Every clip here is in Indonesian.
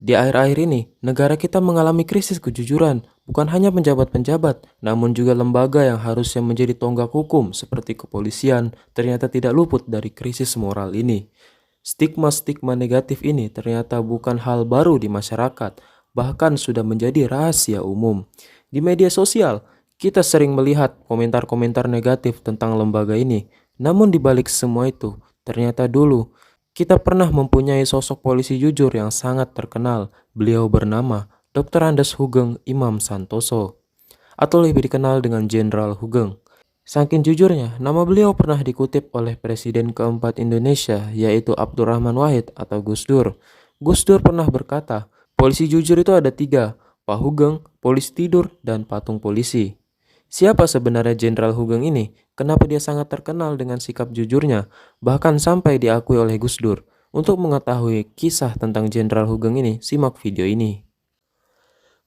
Di akhir-akhir ini, negara kita mengalami krisis kejujuran, bukan hanya penjabat-penjabat, namun juga lembaga yang harusnya menjadi tonggak hukum seperti kepolisian ternyata tidak luput dari krisis moral ini. Stigma-stigma negatif ini ternyata bukan hal baru di masyarakat, bahkan sudah menjadi rahasia umum. Di media sosial, kita sering melihat komentar-komentar negatif tentang lembaga ini. Namun di balik semua itu, ternyata dulu kita pernah mempunyai sosok polisi jujur yang sangat terkenal. Beliau bernama Dr. Andes Hugeng Imam Santoso, atau lebih dikenal dengan Jenderal Hugeng. Saking jujurnya, nama beliau pernah dikutip oleh Presiden keempat Indonesia, yaitu Abdurrahman Wahid atau Gus Dur. Gus Dur pernah berkata, polisi jujur itu ada tiga, Pak Hugeng, polisi tidur, dan patung polisi. Siapa sebenarnya Jenderal Hugeng ini? Kenapa dia sangat terkenal dengan sikap jujurnya, bahkan sampai diakui oleh Gus Dur? Untuk mengetahui kisah tentang Jenderal Hugeng ini, simak video ini.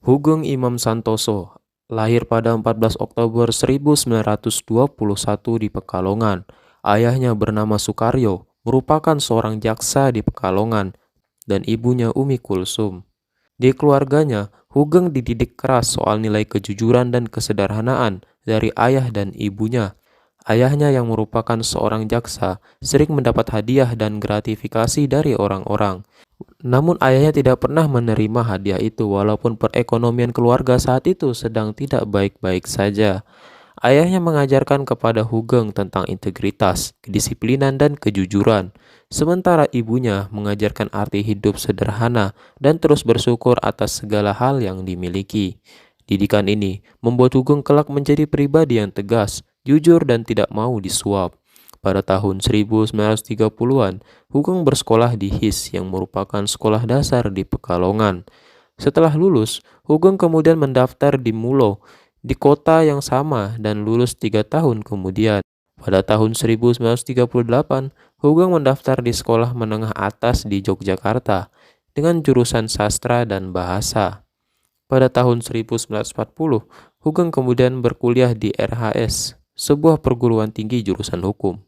Hugeng Imam Santoso lahir pada 14 Oktober 1921 di Pekalongan. Ayahnya bernama Sukaryo, merupakan seorang jaksa di Pekalongan, dan ibunya Umi Kulsum. Di keluarganya, Hugeng dididik keras soal nilai kejujuran dan kesederhanaan dari ayah dan ibunya. Ayahnya yang merupakan seorang jaksa sering mendapat hadiah dan gratifikasi dari orang-orang. Namun ayahnya tidak pernah menerima hadiah itu walaupun perekonomian keluarga saat itu sedang tidak baik-baik saja. Ayahnya mengajarkan kepada Hugeng tentang integritas, kedisiplinan, dan kejujuran. Sementara ibunya mengajarkan arti hidup sederhana dan terus bersyukur atas segala hal yang dimiliki. Didikan ini membuat Hugeng kelak menjadi pribadi yang tegas, jujur, dan tidak mau disuap. Pada tahun 1930-an, Hugeng bersekolah di HIS yang merupakan sekolah dasar di Pekalongan. Setelah lulus, Hugeng kemudian mendaftar di MULO di kota yang sama dan lulus 3 tahun kemudian. Pada tahun 1938, Hugeng mendaftar di sekolah menengah atas di Yogyakarta dengan jurusan sastra dan bahasa. Pada tahun 1940, Hugeng kemudian berkuliah di RHS, sebuah perguruan tinggi jurusan hukum.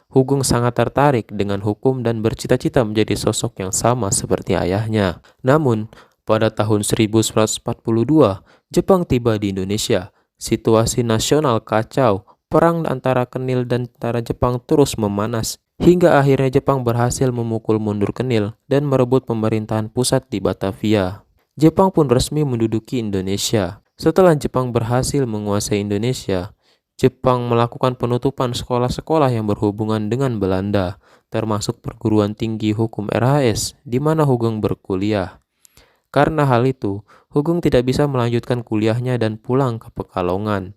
Hugeng sangat tertarik dengan hukum dan bercita-cita menjadi sosok yang sama seperti ayahnya. Namun, pada tahun 1942, Jepang tiba di Indonesia. Situasi nasional kacau, perang antara Kenil dan tentara Jepang terus memanas, hingga akhirnya Jepang berhasil memukul mundur Kenil dan merebut pemerintahan pusat di Batavia. Jepang pun resmi menduduki Indonesia. Setelah Jepang berhasil menguasai Indonesia, Jepang melakukan penutupan sekolah-sekolah yang berhubungan dengan Belanda, termasuk perguruan tinggi hukum RHS, di mana Hugeng berkuliah. Karena hal itu, Hugeng tidak bisa melanjutkan kuliahnya dan pulang ke Pekalongan.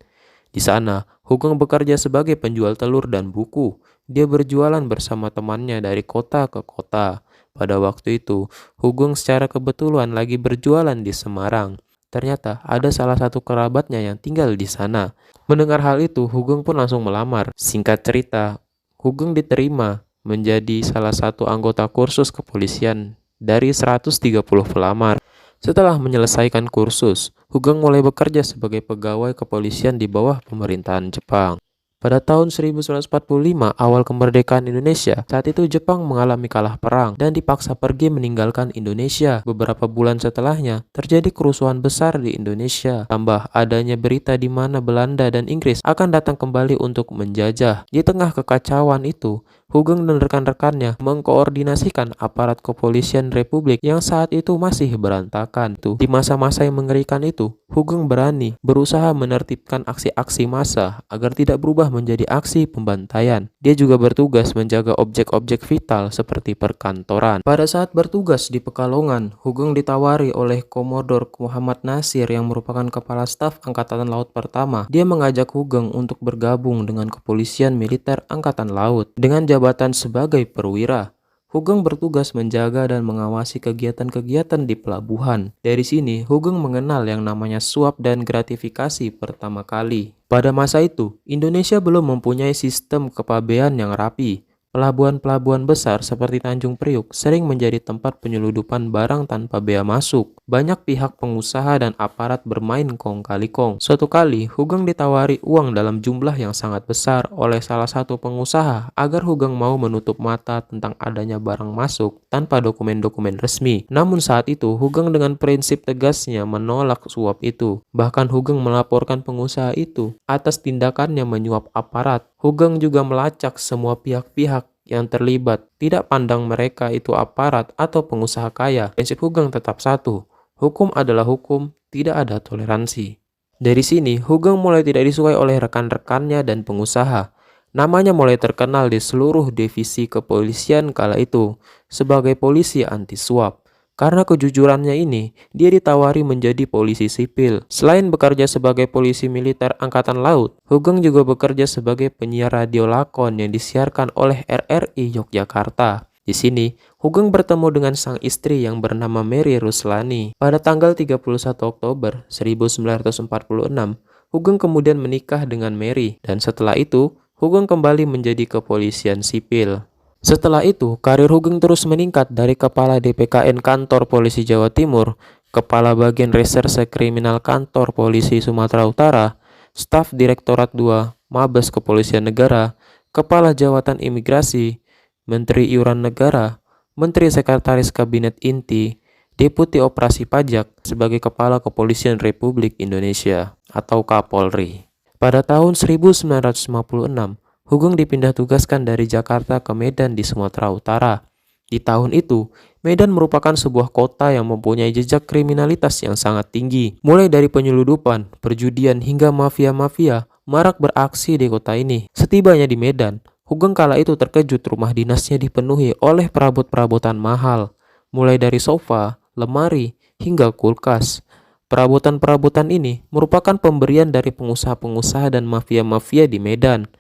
Di sana, Hugeng bekerja sebagai penjual telur dan buku. Dia berjualan bersama temannya dari kota ke kota. Pada waktu itu, Hugeng secara kebetulan lagi berjualan di Semarang. Ternyata ada salah satu kerabatnya yang tinggal di sana. Mendengar hal itu, Hugeng pun langsung melamar. Singkat cerita, Hugeng diterima menjadi salah satu anggota kursus kepolisian dari 130 pelamar. Setelah menyelesaikan kursus, Hugeng mulai bekerja sebagai pegawai kepolisian di bawah pemerintahan Jepang. Pada tahun 1945, awal kemerdekaan Indonesia, saat itu Jepang mengalami kalah perang dan dipaksa pergi meninggalkan Indonesia. Beberapa bulan setelahnya, terjadi kerusuhan besar di Indonesia. Tambah adanya berita di mana Belanda dan Inggris akan datang kembali untuk menjajah. Di tengah kekacauan itu, Hugeng dan rekan-rekannya mengkoordinasikan aparat kepolisian Republik yang saat itu masih berantakan. Di masa-masa yang mengerikan itu, Hugeng berani berusaha menertibkan aksi-aksi massa agar tidak berubah menjadi aksi pembantaian. Dia juga bertugas menjaga objek-objek vital seperti perkantoran. Pada saat bertugas di Pekalongan, Hugeng ditawari oleh Komodor Muhammad Nasir yang merupakan Kepala Staf Angkatan Laut Pertama. Dia mengajak Hugeng untuk bergabung dengan Kepolisian Militer Angkatan Laut dengan jabatan sebagai perwira. Hugeng bertugas menjaga dan mengawasi kegiatan-kegiatan di pelabuhan. Dari sini, Hugeng mengenal yang namanya suap dan gratifikasi pertama kali. Pada masa itu, Indonesia belum mempunyai sistem kepabean yang rapi. Pelabuhan-pelabuhan besar seperti Tanjung Priuk sering menjadi tempat penyeludupan barang tanpa bea masuk. banyak pihak pengusaha dan aparat bermain kong kali kong. Suatu kali, Hugeng ditawari uang dalam jumlah yang sangat besar oleh salah satu pengusaha agar Hugeng mau menutup mata tentang adanya barang masuk tanpa dokumen-dokumen resmi. Namun saat itu, Hugeng dengan prinsip tegasnya menolak suap itu. Bahkan Hugeng melaporkan pengusaha itu atas tindakannya menyuap aparat. Hugeng juga melacak semua pihak-pihak yang terlibat, tidak pandang mereka itu aparat atau pengusaha kaya. Prinsip Hugeng tetap satu, hukum adalah hukum, tidak ada toleransi. Dari sini, Hugeng mulai tidak disukai oleh rekan-rekannya dan pengusaha. Namanya mulai terkenal di seluruh divisi kepolisian kala itu sebagai polisi anti suap. Karena kejujurannya ini, dia ditawari menjadi polisi sipil. Selain bekerja sebagai polisi militer Angkatan Laut, Hugeng juga bekerja sebagai penyiar radio lakon yang disiarkan oleh RRI Yogyakarta. Di sini, Hugeng bertemu dengan sang istri yang bernama Mary Ruslani. Pada tanggal 31 Oktober 1946, Hugeng kemudian menikah dengan Mary, dan setelah itu, Hugeng kembali menjadi kepolisian sipil. Setelah itu, karir Hugeng terus meningkat dari Kepala DPKN Kantor Polisi Jawa Timur, Kepala Bagian Reserse Kriminal Kantor Polisi Sumatera Utara, Staf Direktorat II, Mabes Kepolisian Negara, Kepala Jawatan Imigrasi, Menteri Iuran Negara, Menteri Sekretaris Kabinet Inti, Deputi Operasi Pajak sebagai Kepala Kepolisian Republik Indonesia atau Kapolri. Pada tahun 1956, Hugeng dipindah tugaskan dari Jakarta ke Medan di Sumatera Utara. Di tahun itu, Medan merupakan sebuah kota yang mempunyai jejak kriminalitas yang sangat tinggi. Mulai dari penyeludupan, perjudian hingga mafia-mafia marak beraksi di kota ini. Setibanya di Medan, Hugeng kala itu terkejut rumah dinasnya dipenuhi oleh perabot-perabotan mahal. Mulai dari sofa, lemari, hingga kulkas. Perabotan-perabotan ini merupakan pemberian dari pengusaha-pengusaha dan mafia-mafia di Medan.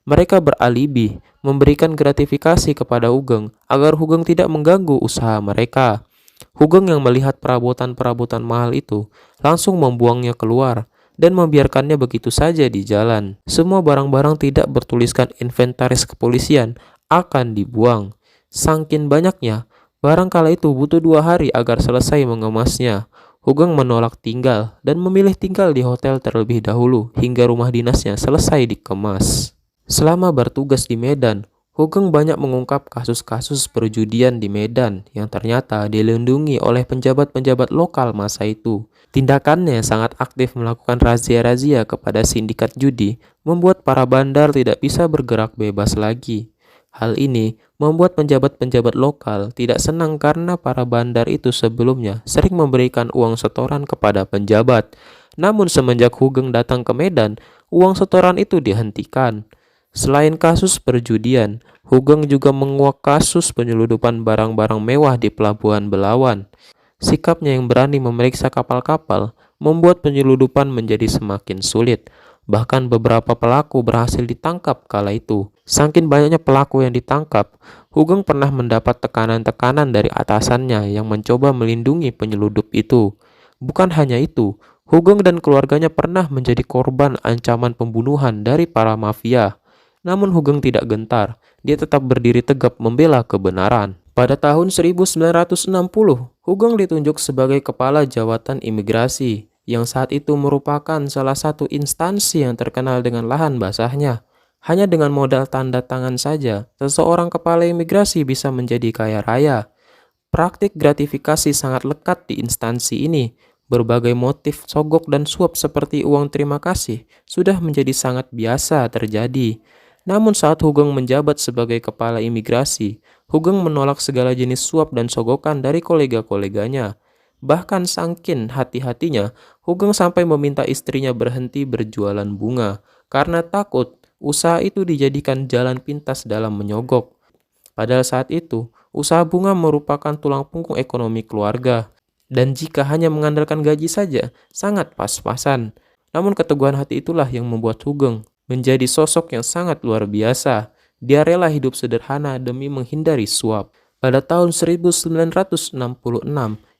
Mereka beralibi memberikan gratifikasi kepada Hugeng agar Hugeng tidak mengganggu usaha mereka. Hugeng yang melihat perabotan-perabotan mahal itu langsung membuangnya keluar dan membiarkannya begitu saja di jalan. Semua barang-barang tidak bertuliskan inventaris kepolisian akan dibuang. Saking banyaknya, barang kala itu butuh 2 hari agar selesai mengemasnya. Hugeng menolak tinggal dan memilih tinggal di hotel terlebih dahulu hingga rumah dinasnya selesai dikemas. Selama bertugas di Medan, Hugeng banyak mengungkap kasus-kasus perjudian di Medan yang ternyata dilindungi oleh penjabat-penjabat lokal masa itu. Tindakannya sangat aktif melakukan razia-razia kepada sindikat judi, membuat para bandar tidak bisa bergerak bebas lagi. Hal ini membuat penjabat-penjabat lokal tidak senang karena para bandar itu sebelumnya sering memberikan uang setoran kepada penjabat. Namun semenjak Hugeng datang ke Medan, uang setoran itu dihentikan. Selain kasus perjudian, Hugeng juga menguak kasus penyeludupan barang-barang mewah di Pelabuhan Belawan. Sikapnya yang berani memeriksa kapal-kapal membuat penyeludupan menjadi semakin sulit. Bahkan beberapa pelaku berhasil ditangkap kala itu. Saking banyaknya pelaku yang ditangkap, Hugeng pernah mendapat tekanan-tekanan dari atasannya yang mencoba melindungi penyeludup itu. Bukan hanya itu, Hugeng dan keluarganya pernah menjadi korban ancaman pembunuhan dari para mafia. Namun Hugeng tidak gentar, dia tetap berdiri tegap membela kebenaran. Pada tahun 1960, Hugeng ditunjuk sebagai Kepala Jawatan Imigrasi, yang saat itu merupakan salah satu instansi yang terkenal dengan lahan basahnya. Hanya dengan modal tanda tangan saja, seseorang kepala imigrasi bisa menjadi kaya raya. Praktik gratifikasi sangat lekat di instansi ini. Berbagai motif sogok dan suap seperti uang terima kasih sudah menjadi sangat biasa terjadi. Namun saat Hugeng menjabat sebagai kepala imigrasi, Hugeng menolak segala jenis suap dan sogokan dari kolega-koleganya. Bahkan saking hati-hatinya, Hugeng sampai meminta istrinya berhenti berjualan bunga karena takut usaha itu dijadikan jalan pintas dalam menyogok. Padahal saat itu, usaha bunga merupakan tulang punggung ekonomi keluarga. Dan jika hanya mengandalkan gaji saja, sangat pas-pasan. Namun keteguhan hati itulah yang membuat Hugeng menjadi sosok yang sangat luar biasa. Dia rela hidup sederhana demi menghindari suap. Pada tahun 1966,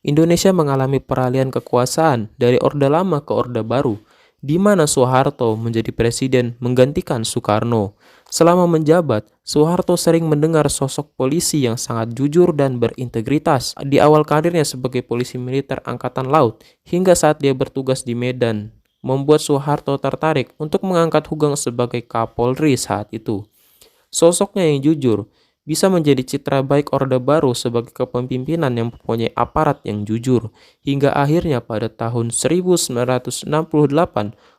Indonesia mengalami peralihan kekuasaan dari Orde Lama ke Orde Baru, di mana Soeharto menjadi presiden menggantikan Soekarno. Selama menjabat, Soeharto sering mendengar sosok polisi yang sangat jujur dan berintegritas di awal karirnya sebagai polisi militer Angkatan Laut hingga saat dia bertugas di Medan, membuat Soeharto tertarik untuk mengangkat Hugeng sebagai Kapolri saat itu. Sosoknya yang jujur bisa menjadi citra baik Orde Baru sebagai kepemimpinan yang mempunyai aparat yang jujur, hingga akhirnya pada tahun 1968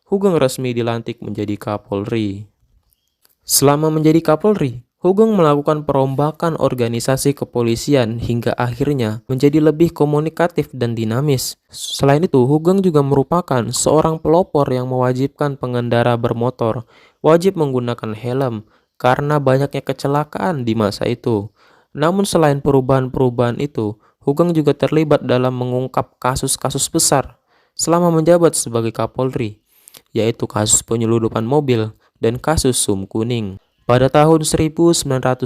Hugeng resmi dilantik menjadi Kapolri. Selama menjadi Kapolri, Hugeng melakukan perombakan organisasi kepolisian hingga akhirnya menjadi lebih komunikatif dan dinamis. Selain itu, Hugeng juga merupakan seorang pelopor yang mewajibkan pengendara bermotor wajib menggunakan helm karena banyaknya kecelakaan di masa itu. Namun selain perubahan-perubahan itu, Hugeng juga terlibat dalam mengungkap kasus-kasus besar selama menjabat sebagai Kapolri, yaitu kasus penyeludupan mobil dan kasus Sum Kuning. Pada tahun 1970,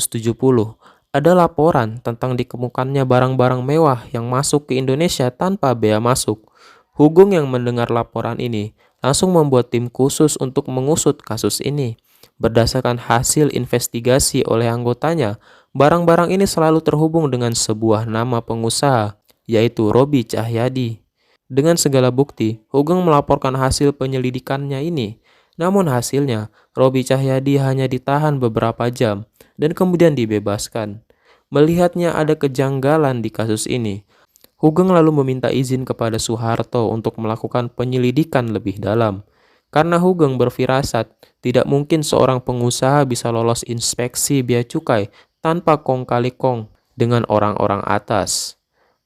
ada laporan tentang ditemukannya barang-barang mewah yang masuk ke Indonesia tanpa bea masuk. Hugeng yang mendengar laporan ini langsung membuat tim khusus untuk mengusut kasus ini. Berdasarkan hasil investigasi oleh anggotanya, barang-barang ini selalu terhubung dengan sebuah nama pengusaha, yaitu Robi Cahyadi. Dengan segala bukti, Hugeng melaporkan hasil penyelidikannya ini. Namun hasilnya, Robi Cahyadi hanya ditahan beberapa jam dan kemudian dibebaskan. Melihatnya ada kejanggalan di kasus ini, Hugeng lalu meminta izin kepada Soeharto untuk melakukan penyelidikan lebih dalam. Karena Hugeng berfirasat, tidak mungkin seorang pengusaha bisa lolos inspeksi bea cukai tanpa kong kali kong dengan orang-orang atas.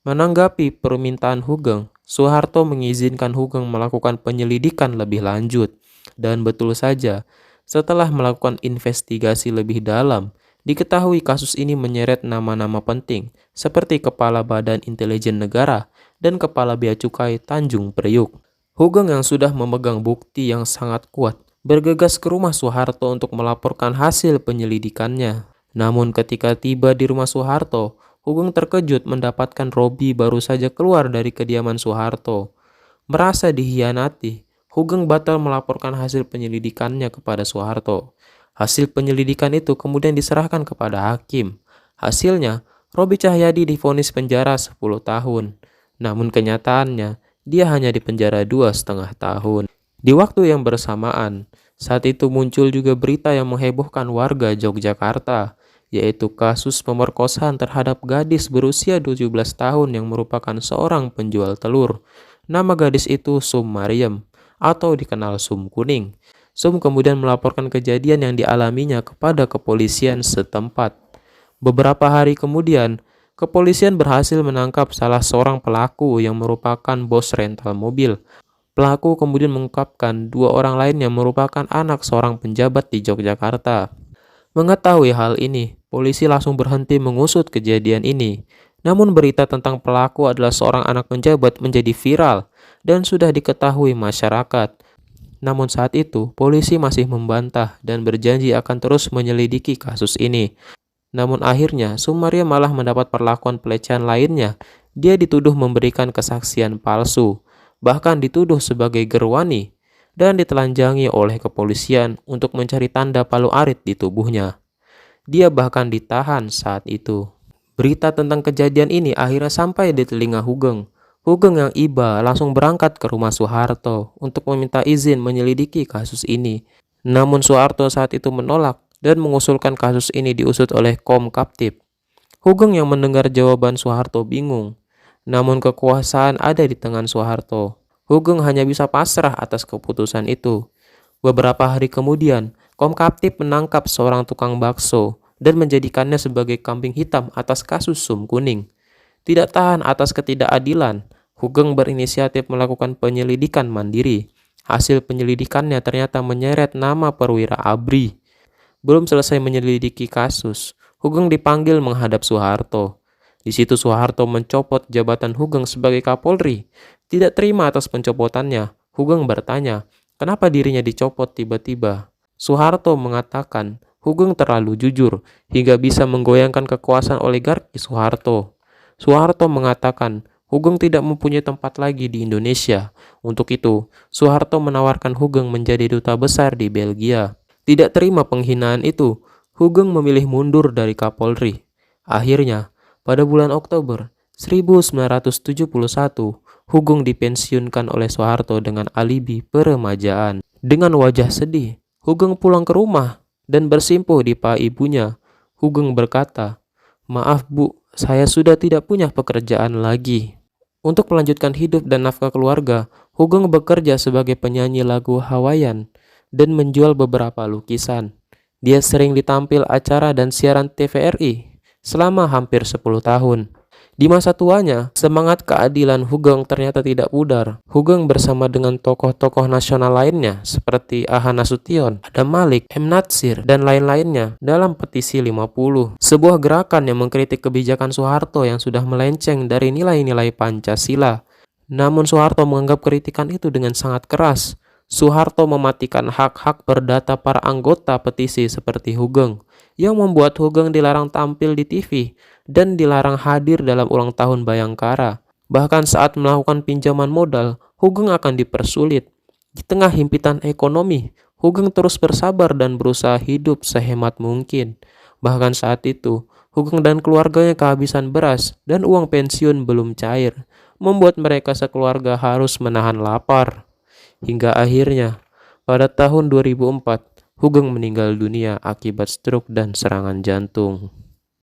Menanggapi permintaan Hugeng, Soeharto mengizinkan Hugeng melakukan penyelidikan lebih lanjut. Dan betul saja, setelah melakukan investigasi lebih dalam, diketahui kasus ini menyeret nama-nama penting seperti Kepala Badan Intelijen Negara dan Kepala Bea Cukai Tanjung Priuk. Hugeng yang sudah memegang bukti yang sangat kuat bergegas ke rumah Soeharto untuk melaporkan hasil penyelidikannya. Namun ketika tiba di rumah Soeharto, Hugeng terkejut mendapatkan Robi baru saja keluar dari kediaman Soeharto. Merasa dihianati, Hugeng batal melaporkan hasil penyelidikannya kepada Soeharto. Hasil penyelidikan itu kemudian diserahkan kepada hakim. Hasilnya, Robi Cahyadi divonis penjara 10 tahun. Namun kenyataannya, dia hanya dipenjara 2,5 tahun. Di waktu yang bersamaan, saat itu muncul juga berita yang menghebohkan warga Yogyakarta, yaitu kasus pemerkosaan terhadap gadis berusia 17 tahun yang merupakan seorang penjual telur. Nama gadis itu Sum Maryam, atau dikenal Sum Kuning. Sum kemudian melaporkan kejadian yang dialaminya kepada kepolisian setempat. Beberapa hari kemudian, kepolisian berhasil menangkap salah seorang pelaku yang merupakan bos rental mobil. Pelaku kemudian mengungkapkan 2 orang lain yang merupakan anak seorang penjabat di Yogyakarta. Mengetahui hal ini, polisi langsung berhenti mengusut kejadian ini. Namun berita tentang pelaku adalah seorang anak penjabat menjadi viral dan sudah diketahui masyarakat. Namun saat itu, polisi masih membantah dan berjanji akan terus menyelidiki kasus ini. Namun akhirnya, Sumaria malah mendapat perlakuan pelecehan lainnya. Dia dituduh memberikan kesaksian palsu, bahkan dituduh sebagai gerwani, dan ditelanjangi oleh kepolisian untuk mencari tanda palu arit di tubuhnya. Dia bahkan ditahan saat itu. Berita tentang kejadian ini akhirnya sampai di telinga Hugeng. Hugeng yang iba langsung berangkat ke rumah Soeharto untuk meminta izin menyelidiki kasus ini. Namun Soeharto saat itu menolak dan mengusulkan kasus ini diusut oleh Kom Kaptip. Hugeng yang mendengar jawaban Soeharto bingung. Namun kekuasaan ada di tangan Soeharto. Hugeng hanya bisa pasrah atas keputusan itu. Beberapa hari kemudian, Kom Kaptip menangkap seorang tukang bakso dan menjadikannya sebagai kambing hitam atas kasus Sum Kuning. Tidak tahan atas ketidakadilan, Hugeng berinisiatif melakukan penyelidikan mandiri. Hasil penyelidikannya ternyata menyeret nama perwira ABRI. Belum selesai menyelidiki kasus, Hugeng dipanggil menghadap Soeharto. Di situ Soeharto mencopot jabatan Hugeng sebagai Kapolri. Tidak terima atas pencopotannya, Hugeng bertanya, kenapa dirinya dicopot tiba-tiba? Soeharto mengatakan, Hugeng terlalu jujur hingga bisa menggoyangkan kekuasaan oligarki Soeharto. Soeharto mengatakan Hugeng tidak mempunyai tempat lagi di Indonesia. Untuk itu, Soeharto menawarkan Hugeng menjadi duta besar di Belgia. Tidak terima penghinaan itu, Hugeng memilih mundur dari Kapolri. Akhirnya, pada bulan Oktober 1971, Hugeng dipensiunkan oleh Soeharto dengan alibi peremajaan. Dengan wajah sedih, Hugeng pulang ke rumah dan bersimpuh di paha ibunya. Hugeng berkata, "Maaf Bu, saya sudah tidak punya pekerjaan lagi." Untuk melanjutkan hidup dan nafkah keluarga, Hugeng bekerja sebagai penyanyi lagu Hawaiian dan menjual beberapa lukisan. Dia sering ditampil acara dan siaran TVRI selama hampir 10 tahun. Di masa tuanya, semangat keadilan Hugeng ternyata tidak pudar. Hugeng bersama dengan tokoh-tokoh nasional lainnya seperti Aha Nasution, Adam Malik, M. Natsir, dan lain-lainnya dalam petisi 50. Sebuah gerakan yang mengkritik kebijakan Soeharto yang sudah melenceng dari nilai-nilai Pancasila. Namun Soeharto menganggap kritikan itu dengan sangat keras. Soeharto mematikan hak-hak perdata para anggota petisi seperti Hugeng, yang membuat Hugeng dilarang tampil di TV dan dilarang hadir dalam ulang tahun Bayangkara. Bahkan saat melakukan pinjaman modal, Hugeng akan dipersulit. Di tengah himpitan ekonomi, Hugeng terus bersabar dan berusaha hidup sehemat mungkin. Bahkan saat itu, Hugeng dan keluarganya kehabisan beras dan uang pensiun belum cair, membuat mereka sekeluarga harus menahan lapar. Hingga akhirnya, pada tahun 2004, Hugeng meninggal dunia akibat stroke dan serangan jantung.